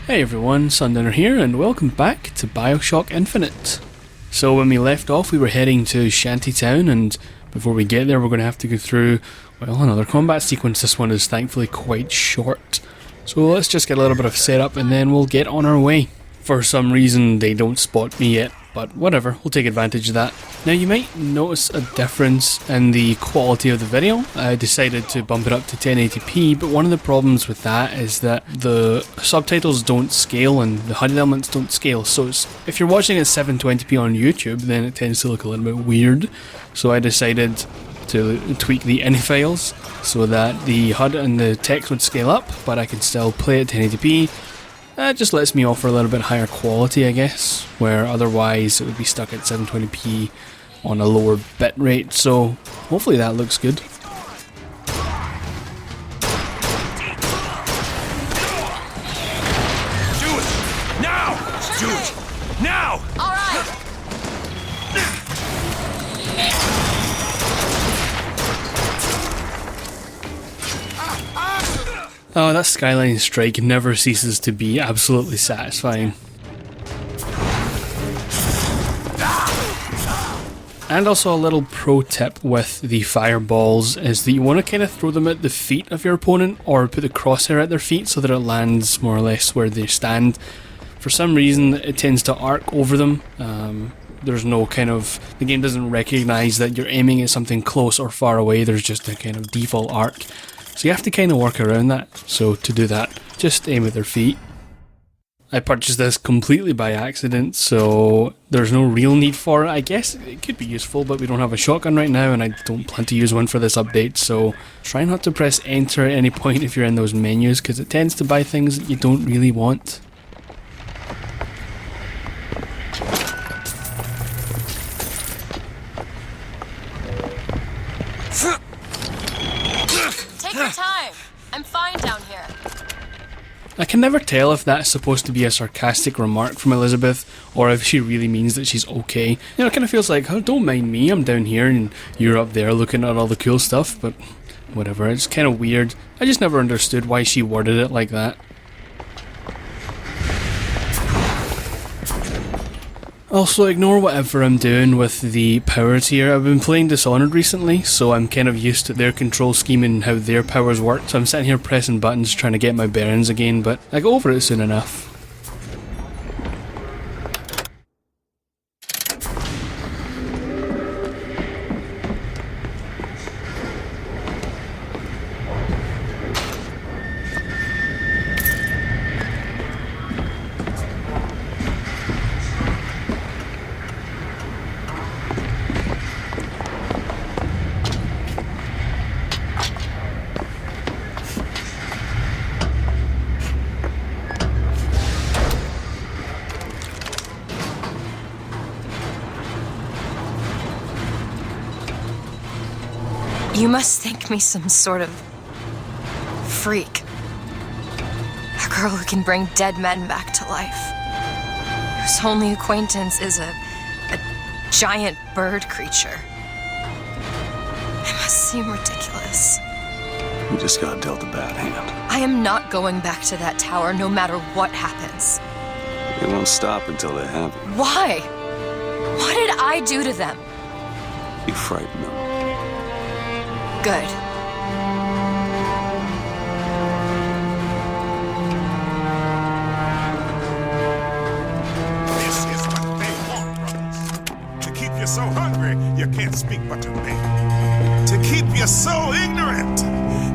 Hey everyone, Sundowner here, and welcome back to BioShock Infinite. So when we left off, we were heading to Shantytown, and before we get there, we're going to have to go through, well, another combat sequence. This one is thankfully quite short. So let's just get a little bit of setup, and then we'll get on our way. For some reason, they don't spot me yet, but whatever, we'll take advantage of that. Now you might notice a difference in the quality of the video. I decided to bump it up to 1080p, but one of the problems with that is that the subtitles don't scale and the HUD elements don't scale. So if you're watching at 720p on YouTube, then it tends to look a little bit weird. So I decided to tweak the ini files so that the HUD and the text would scale up, but I could still play at 1080p. That just lets me offer a little bit higher quality, I guess, where otherwise it would be stuck at 720p on a lower bit rate, so hopefully that looks good. Do it! Now! Do it! Now! Alright! Oh, that skyline strike never ceases to be absolutely satisfying. And also a little pro tip with the fireballs is that you want to kind of throw them at the feet of your opponent or put the crosshair at their feet so that it lands more or less where they stand. For some reason it tends to arc over them. There's no kind of, the game doesn't recognise that you're aiming at something close or far away, there's just a kind of default arc. So you have to kind of work around that. So to do that, just aim at their feet. I purchased this completely by accident, so there's no real need for it. I guess it could be useful, but we don't have a shotgun right now, and I don't plan to use one for this update, so try not to press enter at any point if you're in those menus, because it tends to buy things that you don't really want. Take your time. I'm fine down here. I can never tell if that's supposed to be a sarcastic remark from Elizabeth, or if she really means that she's okay. You know, it kind of feels like, oh, don't mind me, I'm down here and you're up there looking at all the cool stuff, but whatever, it's kind of weird. I just never understood why she worded it like that. Also, ignore whatever I'm doing with the powers here. I've been playing Dishonored recently, so I'm kind of used to their control scheme and how their powers work, so I'm sitting here pressing buttons trying to get my bearings again, but I go over it soon enough. You must think me some sort of freak. A girl who can bring dead men back to life. Whose only acquaintance is a giant bird creature. It must seem ridiculous. You just got dealt a bad hand. I am not going back to that tower no matter what happens. They won't stop until they have you. Why? What did I do to them? You frighten them. Good. This is what they want, brothers. To keep you so hungry, you can't speak but to me. To keep you so ignorant,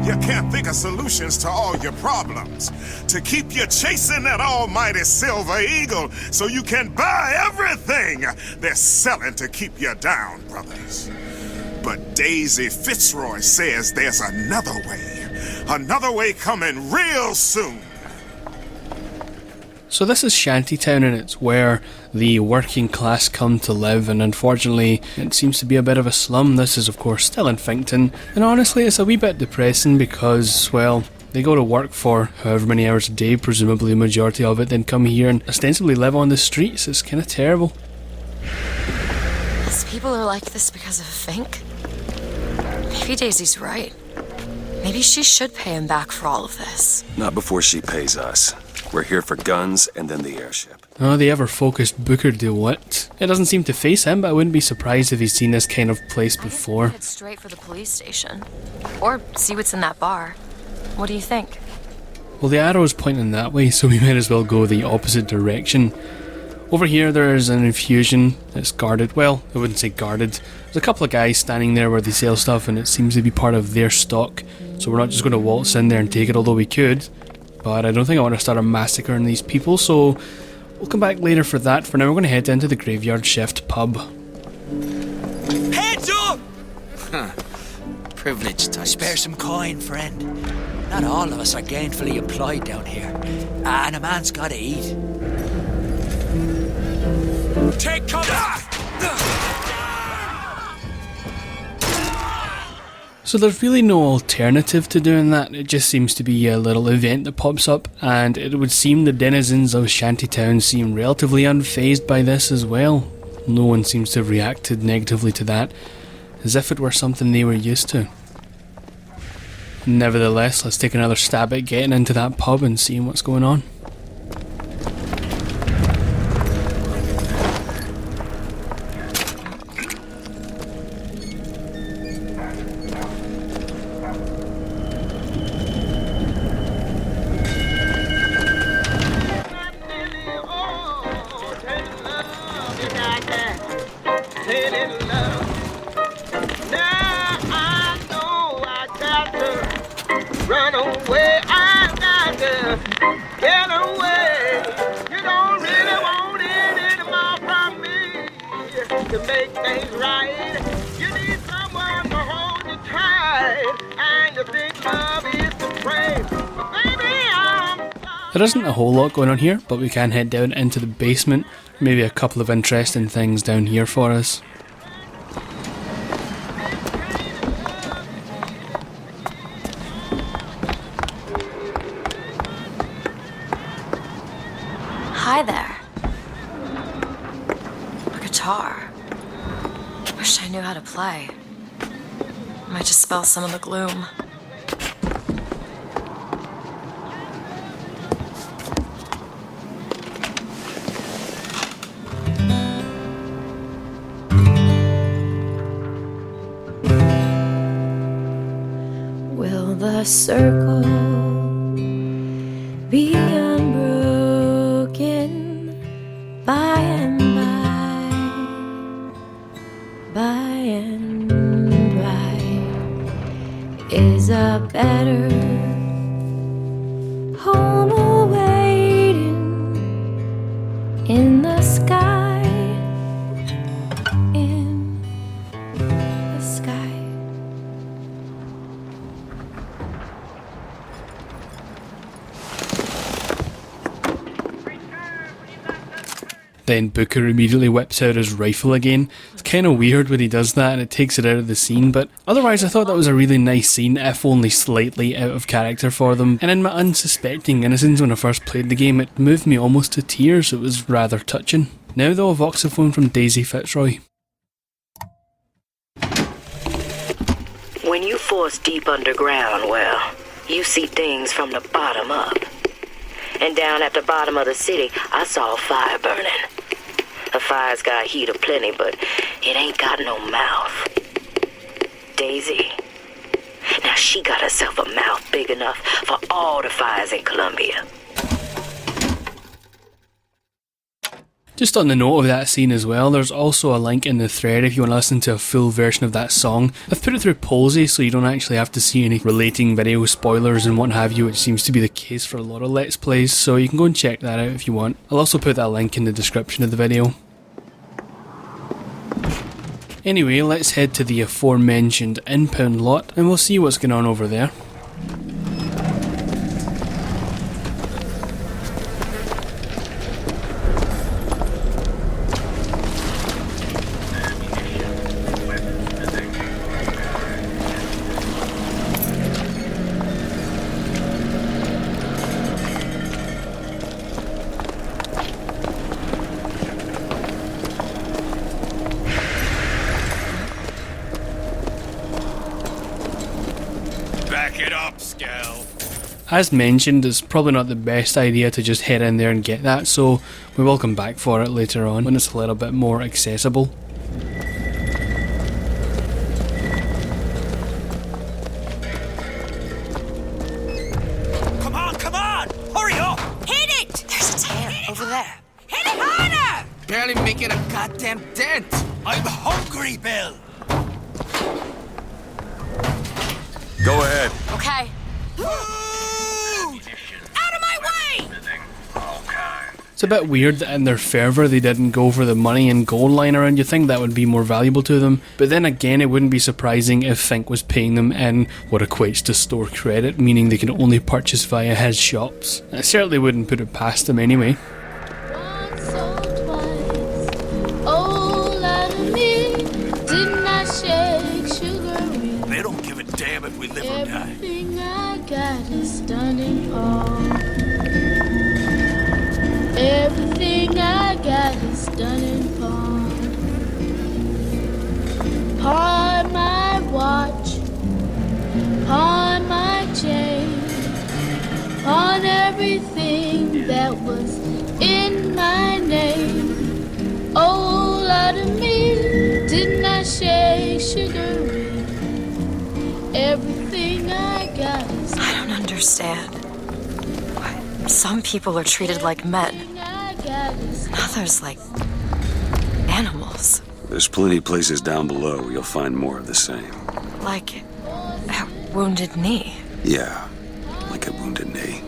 you can't think of solutions to all your problems. To keep you chasing that almighty silver eagle so you can buy everything they're selling to keep you down, brothers. But Daisy Fitzroy says there's another way coming real soon. So this is Shantytown, and it's where the working class come to live, and unfortunately it seems to be a bit of a slum. This is of course still in Fincton, and honestly it's a wee bit depressing because, well, they go to work for however many hours a day, presumably the majority of it, then come here and ostensibly live on the streets. It's kind of terrible. These people are like this because of Fink? Maybe Daisy's right. Maybe she should pay him back for all of this. Not before she pays us. We're here for guns and then the airship. Oh, the ever-focused Booker DeWitt. It doesn't seem to face him, but I wouldn't be surprised if he's seen this kind of place before. I guess we head straight for the police station. Or see what's in that bar. What do you think? Well, the arrow's pointing that way, so we might as well go the opposite direction. Over here there's an infusion. It's guarded. Well, I wouldn't say guarded. There's a couple of guys standing there where they sell stuff and it seems to be part of their stock. So we're not just going to waltz in there and take it, although we could. But I don't think I want to start a massacre on these people, so we'll come back later for that. For now, we're going to head into the Graveyard Shift pub. Heads up! Privileged to spare some coin, friend. Not all of us are gainfully employed down here, and a man's gotta eat. Take cover! So there's really no alternative to doing that. It just seems to be a little event that pops up, and it would seem the denizens of Shantytown seem relatively unfazed by this as well. No one seems to have reacted negatively to that, as if it were something they were used to. Nevertheless, let's take another stab at getting into that pub and seeing what's going on. Run away, I got to get away. You don't really want it anymore from me to make things right. You need someone to hold you tight, and you think love is the pray. Baby, I'm There isn't a whole lot going on here, but we can head down into the basement. Maybe a couple of interesting things down here for us. Hi there. A guitar. Wish I knew how to play. Might just spell some of the gloom. Will the circle be unbroken by and by? Is a better home awaiting in the sky, in the sky. Then Booker immediately whips out his rifle again. It's kind of weird when he does that and it takes it out of the scene, but otherwise I thought that was a really nice scene, if only slightly out of character for them. And in my unsuspecting innocence when I first played the game, it moved me almost to tears. It was rather touching. Now though, a voxophone from Daisy Fitzroy. When you force deep underground, well, you see things from the bottom up. And down at the bottom of the city, I saw a fire burning. The fire's got heat aplenty, but it ain't got no mouth. Daisy. Now she got herself a mouth big enough for all the fires in Columbia. Just on the note of that scene as well, there's also a link in the thread if you want to listen to a full version of that song. I've put it through Polsey so you don't actually have to see any relating video spoilers and what have you, which seems to be the case for a lot of Let's Plays, so you can go and check that out if you want. I'll also put that link in the description of the video. Anyway, let's head to the aforementioned impound lot and we'll see what's going on over there. Back it up, Scal. As mentioned, it's probably not the best idea to just head in there and get that, so we will come back for it later on when it's a little bit more accessible. Come on! Hurry up! Hit it! There's a tan over there. Hit it harder! Barely making a goddamn dent. I'm hungry, Bill! Go ahead. Okay. Out of my way! It's a bit weird that in their fervour they didn't go for the money and gold line around. You'd think that would be more valuable to them, but then again it wouldn't be surprising if Fink was paying them in what equates to store credit, meaning they can only purchase via his shops. I certainly wouldn't put it past them anyway. Once or twice, oh, let me, didn't I shake sugary? They don't give a damn if we live or die. Everything I got is stunning palm. Everything I got is stunning palm. Pawn my watch, pawn my chain, pawn everything that was in my name. Oh, Lord of me, didn't I shake sugary? Everything I got is I don't understand. Why some people are treated like men, and others like animals. There's plenty of places down below where you'll find more of the same. Like a wounded knee. Yeah, like a wounded knee.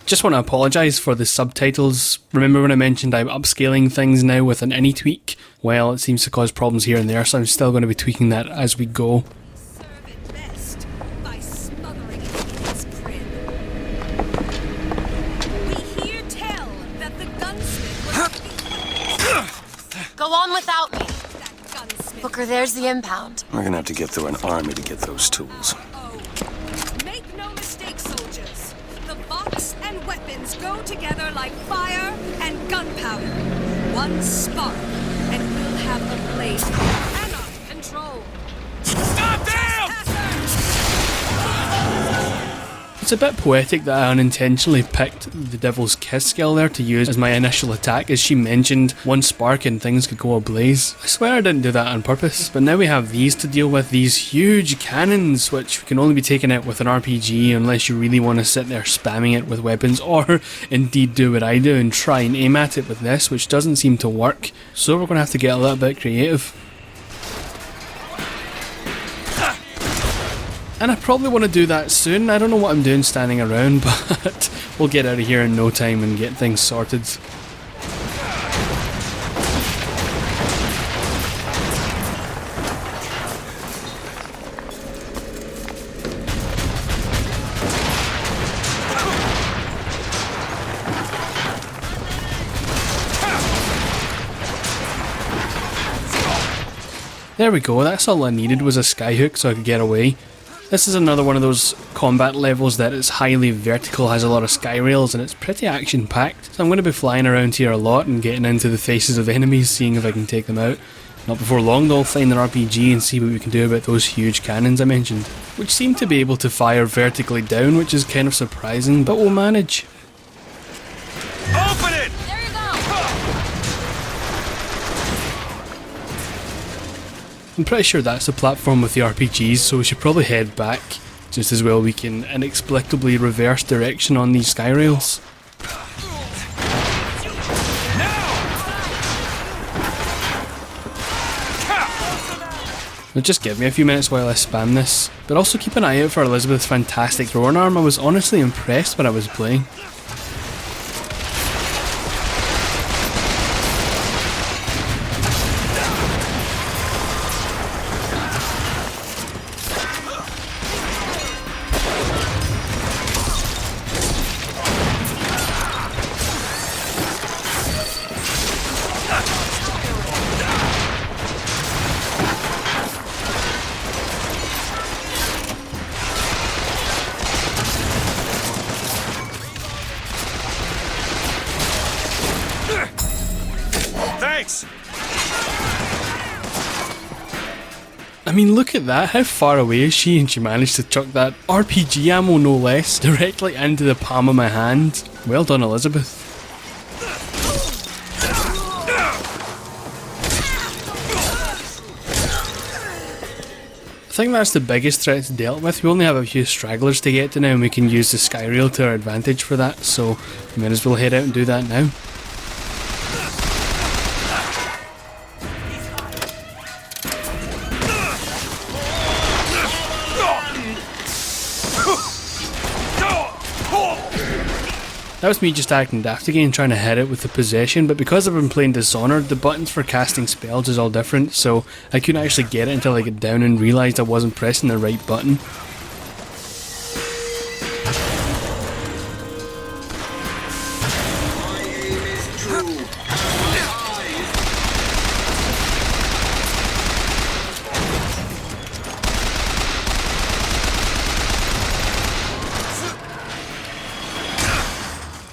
Just want to apologise for the subtitles. Remember when I mentioned I'm upscaling things now with an any tweak? Well, it seems to cause problems here and there, so I'm still going to be tweaking that as we go. Serve it best by smothering it in its crib. We hear tell that the gunsmith was Go on without me. that gunsmith. Booker, there's the impound. We're gonna have to get through an army to get those tools. Make no mistake, soldiers. The box and weapons go together like fire and gunpowder. One spark, and we'll have a blaze we cannot control. Stop them! It's a bit poetic that I unintentionally picked the Devil's Kiss skill there to use as my initial attack, as she mentioned one spark and things could go ablaze. I swear I didn't do that on purpose, but now we have these to deal with, these huge cannons which can only be taken out with an RPG unless you really want to sit there spamming it with weapons, or indeed do what I do and try and aim at it with this, which doesn't seem to work, so we're going to have to get a little bit creative. And I probably want to do that soon. I don't know what I'm doing standing around, but we'll get out of here in no time and get things sorted. There we go, that's all I needed was a skyhook so I could get away. This is another one of those combat levels that is highly vertical, has a lot of sky rails, and it's pretty action packed. So I'm going to be flying around here a lot and getting into the faces of enemies, seeing if I can take them out. Not before long though, I'll find an RPG and see what we can do about those huge cannons I mentioned, which seem to be able to fire vertically down, which is kind of surprising, but we'll manage. Open it! There you go. I'm pretty sure that's the platform with the RPGs, so we should probably head back. Just as well we can inexplicably reverse direction on these sky rails. Now just give me a few minutes while I spam this, but also keep an eye out for Elizabeth's fantastic throwing arm. I was honestly impressed when I was playing. I mean, look at that. How far away is she? And she managed to chuck that RPG ammo, no less, directly into the palm of my hand. Well done, Elizabeth. I think that's the biggest threat dealt with. We only have a few stragglers to get to now, and we can use the sky rail to our advantage for that, so we might as well head out and do that now. That was me just acting daft again, trying to hit it with the possession, but because I've been playing Dishonored, the buttons for casting spells is all different, so I couldn't actually get it until I got down and realised I wasn't pressing the right button.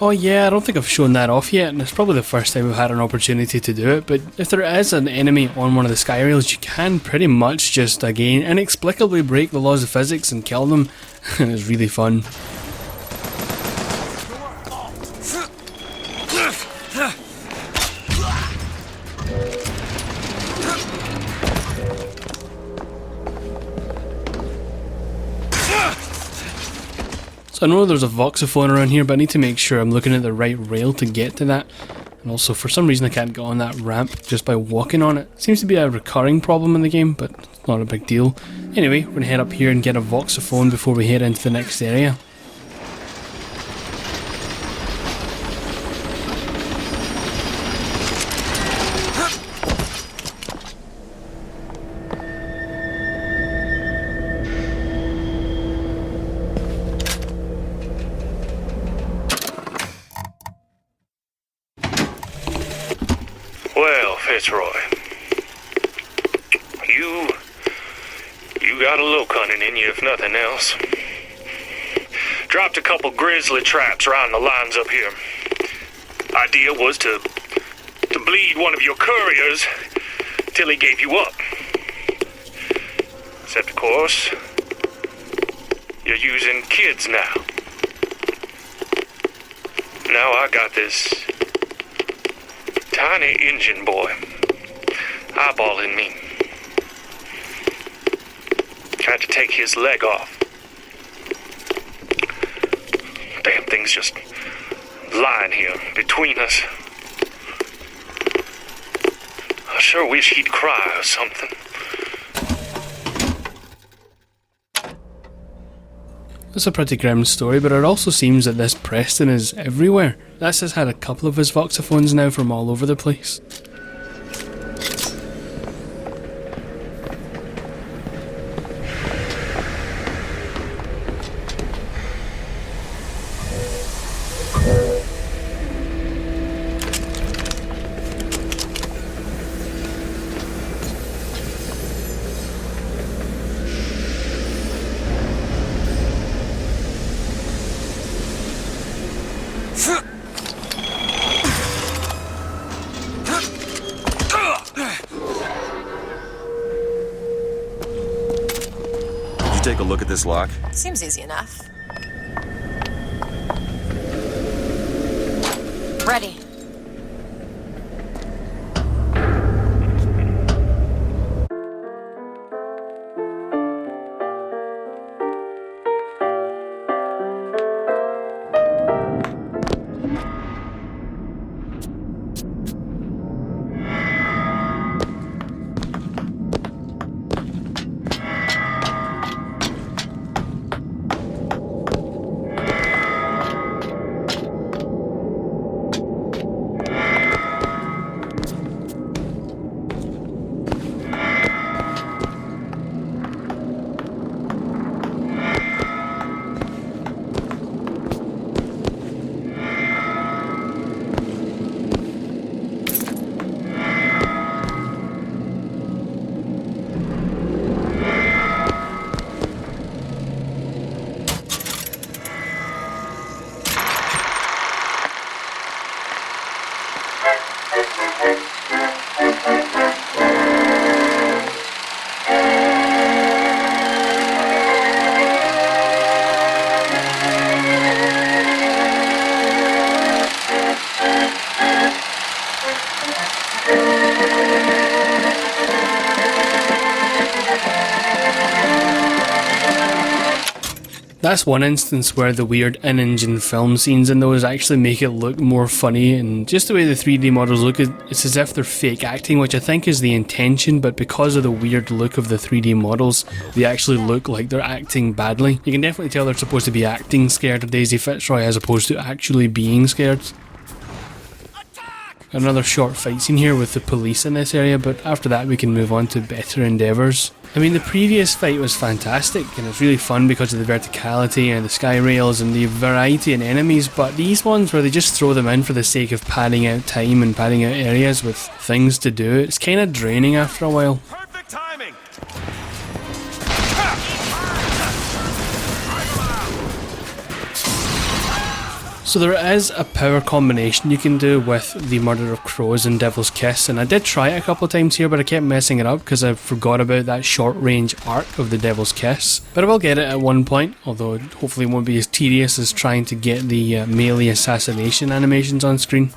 Oh yeah, I don't think I've shown that off yet, and it's probably the first time we've had an opportunity to do it, but if there is an enemy on one of the sky rails, you can pretty much just, again, inexplicably break the laws of physics and kill them, and it's really fun. So I know there's a voxophone around here, but I need to make sure I'm looking at the right rail to get to that. And also, for some reason I can't get on that ramp just by walking on it. Seems to be a recurring problem in the game, but it's not a big deal. Anyway, we're going to head up here and get a voxophone before we head into the next area. Well, Fitzroy, you got a little cunning in you, if nothing else. Dropped a couple grizzly traps around the lines up here. Idea was to bleed one of your couriers till he gave you up. Except, of course, you're using kids now. Now I got this tiny Indian boy eyeballing me. Tried to take his leg off. Damn thing's just lying here between us. I sure wish he'd cry or something. That's a pretty grim story, but it also seems that this Preston is everywhere. This has had a couple of his voxophones now from all over the place. Take a look at this lock. Seems easy enough. Ready. That's one instance where the weird in-engine film scenes in those actually make it look more funny, and just the way the 3D models look, it's as if they're fake acting, which I think is the intention, but because of the weird look of the 3D models, they actually look like they're acting badly. You can definitely tell they're supposed to be acting scared of Daisy Fitzroy as opposed to actually being scared. Another short fight scene here with the police in this area, but after that we can move on to better endeavours. I mean, the previous fight was fantastic and it's really fun because of the verticality and the sky rails and the variety in enemies, but these ones where they just throw them in for the sake of padding out time and padding out areas with things to do, it's kind of draining after a while. Perfect timing. So there is a power combination you can do with the Murder of Crows and Devil's Kiss, and I did try it a couple of times here, but I kept messing it up because I forgot about that short range arc of the Devil's Kiss. But I will get it at one point, although hopefully it won't be as tedious as trying to get the melee assassination animations on screen.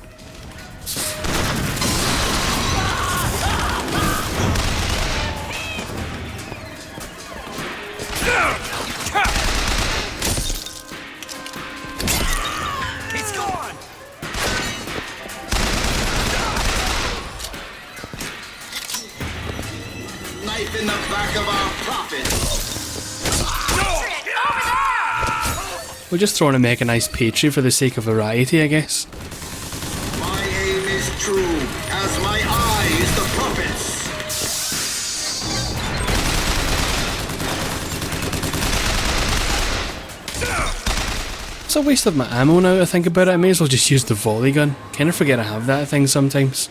In the back of our prophet. We're just throwing a mechanized Patri for the sake of variety, I guess. My aim is true, as my eye is the prophet's. It's a waste of my ammo now to think about it. I may as well just use the volley gun. Kinda forget I have that thing sometimes.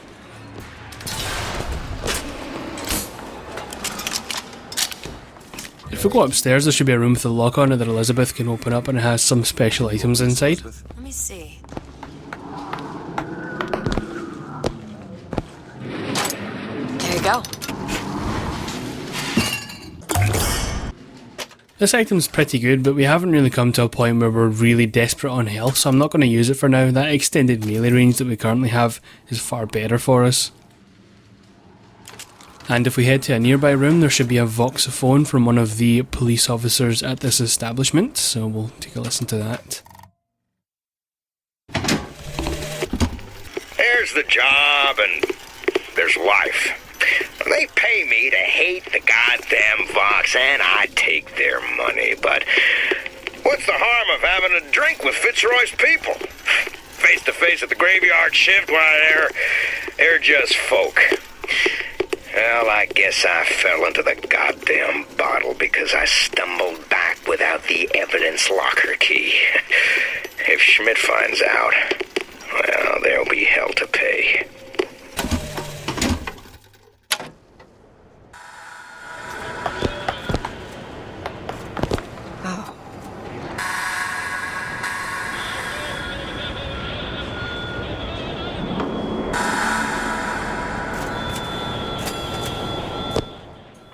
If we go upstairs, there should be a room with a lock on it that Elizabeth can open up, and it has some special items inside. Let me see. There you go. This item's pretty good, but we haven't really come to a point where we're really desperate on health, so I'm not going to use it for now. That extended melee range that we currently have is far better for us. And if we head to a nearby room, there should be a voxophone from one of the police officers at this establishment, so we'll take a listen to that. There's the job and there's life. They pay me to hate the goddamn Vox and I take their money, but what's the harm of having a drink with Fitzroy's people? Face to face at the graveyard shift, why they're just folk. Well, I guess I fell into the goddamn bottle because I stumbled back without the evidence locker key. If Schmidt finds out, well, there'll be hell to pay.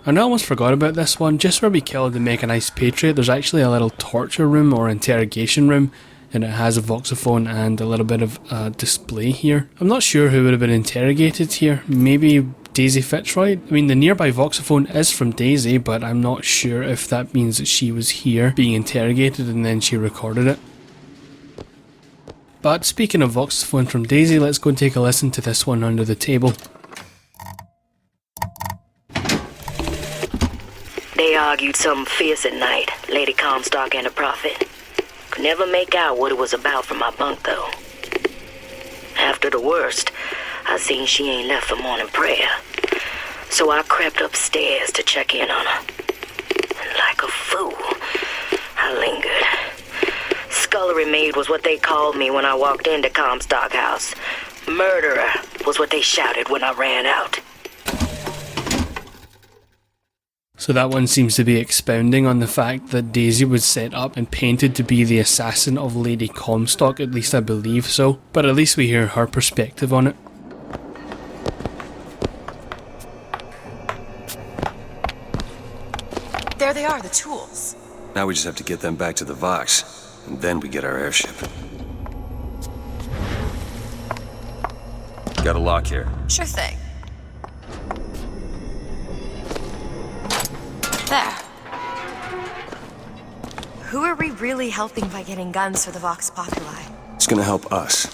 And I almost forgot about this one. Just where we killed the mechanized Patriot, there's actually a little torture room or interrogation room, and it has a voxophone and a little bit of a display here. I'm not sure who would have been interrogated here. Maybe Daisy Fitzroy? I mean, the nearby voxophone is from Daisy, but I'm not sure if that means that she was here being interrogated and then she recorded it. But speaking of voxophone from Daisy, let's go and take a listen to this one under the table. They argued something fierce at night, Lady Comstock and the Prophet. Could never make out what it was about from my bunk, though. After the worst, I seen she ain't left for morning prayer. So I crept upstairs to check in on her. And like a fool, I lingered. Scullery maid was what they called me when I walked into Comstock House. Murderer was what they shouted when I ran out. So that one seems to be expounding on the fact that Daisy was set up and painted to be the assassin of Lady Comstock, at least I believe so. But at least we hear her perspective on it. There they are, the tools. Now we just have to get them back to the Vox, and then we get our airship. Got a lock here. Sure thing. There. Who are we really helping by getting guns for the Vox Populi? It's gonna help us.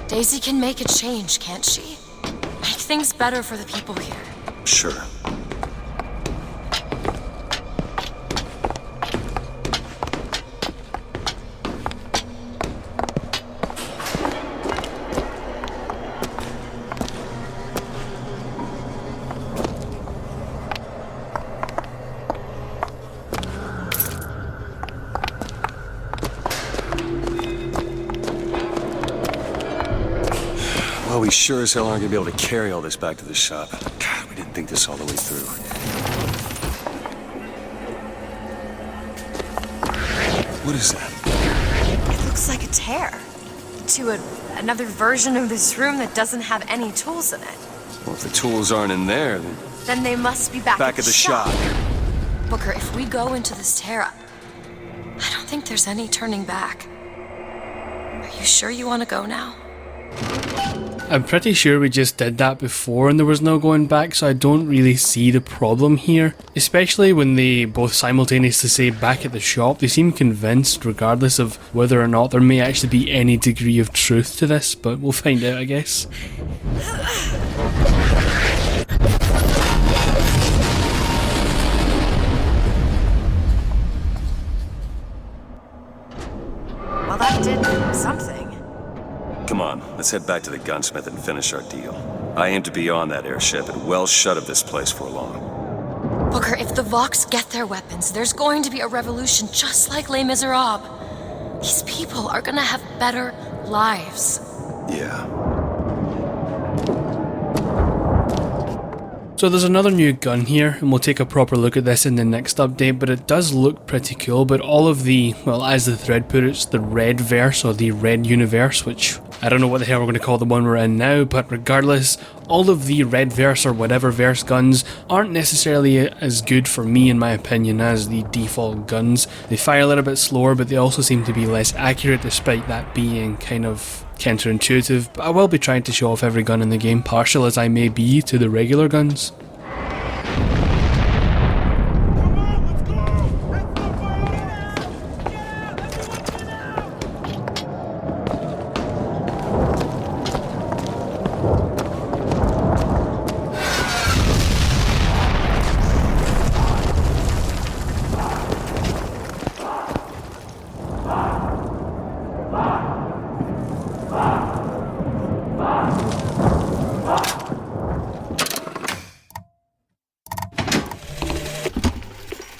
Daisy can make a change, can't she? Make things better for the people here. Sure. Well, we sure as hell aren't gonna be able to carry all this back to the shop. God, we didn't think this all the way through. What is that? It looks like a tear to another version of this room that doesn't have any tools in it. Well, if the tools aren't in there, Then they must be back at the shop. Booker, if we go into this tear, I don't think there's any turning back. Are you sure you want to go now? I'm pretty sure we just did that before and there was no going back, so I don't really see the problem here. Especially when they both simultaneously say back at the shop, they seem convinced regardless of whether or not there may actually be any degree of truth to this, but we'll find out, I guess. Well, that did something. Come on, let's head back to the gunsmith and finish our deal. I aim to be on that airship and well shut of this place for long. Booker, if the Vox get their weapons, there's going to be a revolution just like Les Miserables. These people are gonna have better lives. Yeah. So there's another new gun here, and we'll take a proper look at this in the next update, but it does look pretty cool. But all of the, well, as the thread put it, it's the red verse, or the red universe, which I don't know what the hell we're going to call the one we're in now, but regardless, all of the red verse or whatever verse guns aren't necessarily as good for me in my opinion as the default guns. They fire a little bit slower, but they also seem to be less accurate despite that being kind of counterintuitive. But I will be trying to show off every gun in the game, partial as I may be to the regular guns.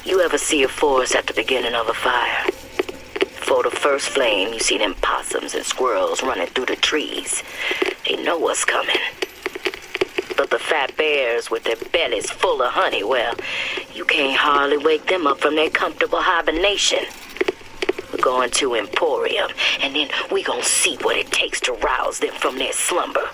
You ever see a forest at the beginning of a fire? For the first flame, you see them possums and squirrels running through the trees. They know what's coming. But the fat bears with their bellies full of honey, well, you can't hardly wake them up from their comfortable hibernation. We're going to Emporium, and then we gonna see what it takes to rouse them from their slumber.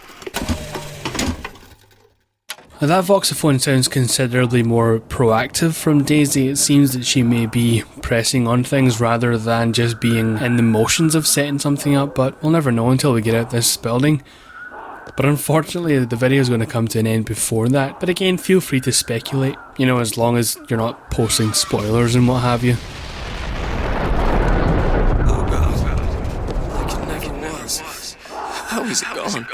Now that voxophone sounds considerably more proactive from Daisy. It seems that she may be pressing on things rather than just being in the motions of setting something up, but we'll never know until we get out this building. But unfortunately the video is going to come to an end before that, but again, feel free to speculate, you know, as long as you're not posting spoilers and what have you. Oh god, like it never was. How is it gone?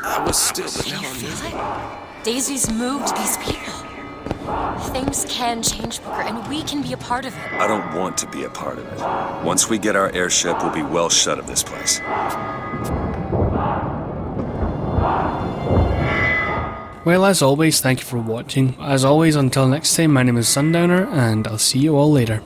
I was still the Can you feel it? Daisy's moved these people. Things can change, Booker, and we can be a part of it. I don't want to be a part of it. Once we get our airship, we'll be well shut of this place. Well, as always, thank you for watching. As always, until next time, my name is Sundowner, and I'll see you all later.